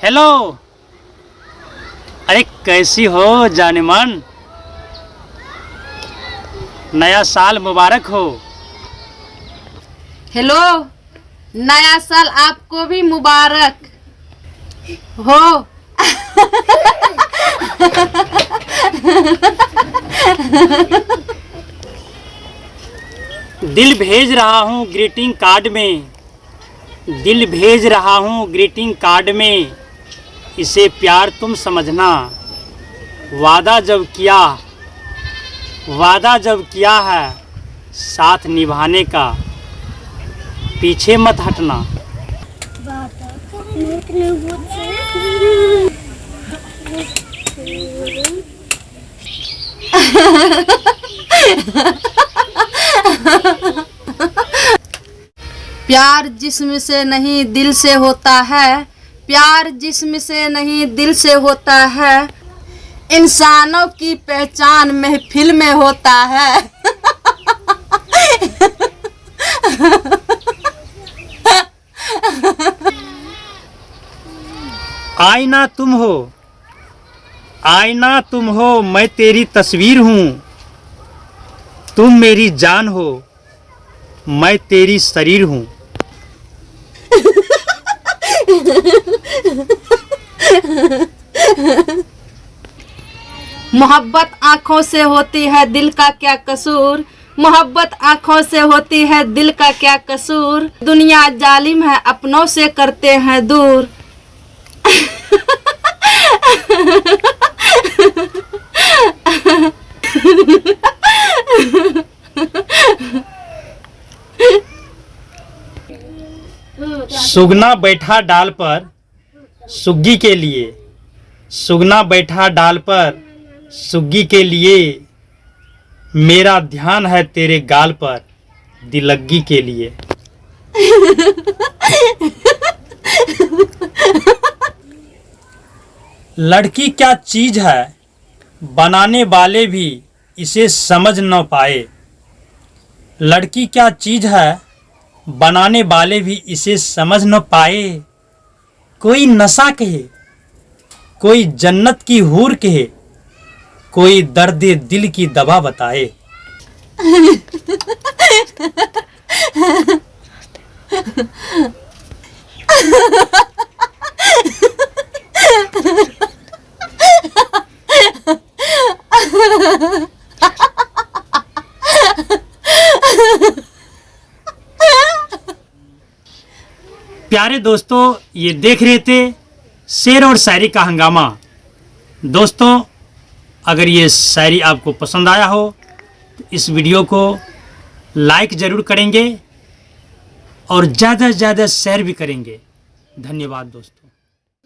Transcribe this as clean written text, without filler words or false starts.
Hello. अरे कैसी हो जाने मन, नया साल मुबारक हो। हेलो, नया साल आपको भी मुबारक हो। दिल भेज रहा हूँ ग्रीटिंग कार्ड में, दिल भेज रहा हूँ ग्रीटिंग कार्ड में, इसे प्यार तुम समझना। वादा जब किया है साथ निभाने का, पीछे मत हटना। प्यार जिस्म से नहीं दिल से होता है, प्यार जिस्म से नहीं दिल से होता है, इंसानों की पहचान महफिल में होता है। आईना तुम हो, आईना तुम हो, मैं तेरी तस्वीर हूँ। तुम मेरी जान हो, मैं तेरी शरीर हूँ। मोहब्बत आँखों से होती है दिल का क्या कसूर, मोहब्बत आँखों से होती है दिल का क्या कसूर, दुनिया जालिम है अपनों से करते हैं दूर। सुगना बैठा डाल पर सुग्गी के लिए, सुगना बैठा डाल पर सुग्गी के लिए, मेरा ध्यान है तेरे गाल पर दिलग्गी के लिए। लड़की क्या चीज है बनाने वाले भी इसे समझ न पाए, लड़की क्या चीज है बनाने वाले भी इसे समझ न पाए। कोई नशा कहे, कोई जन्नत की हूर कहे, कोई दर्द दिल की दवा बताए। प्यारे दोस्तों, ये देख रहे थे शेर और शायरी का हंगामा। दोस्तों, अगर ये शायरी आपको पसंद आया हो तो इस वीडियो को लाइक ज़रूर करेंगे और ज़्यादा से ज़्यादा शेयर भी करेंगे। धन्यवाद दोस्तों।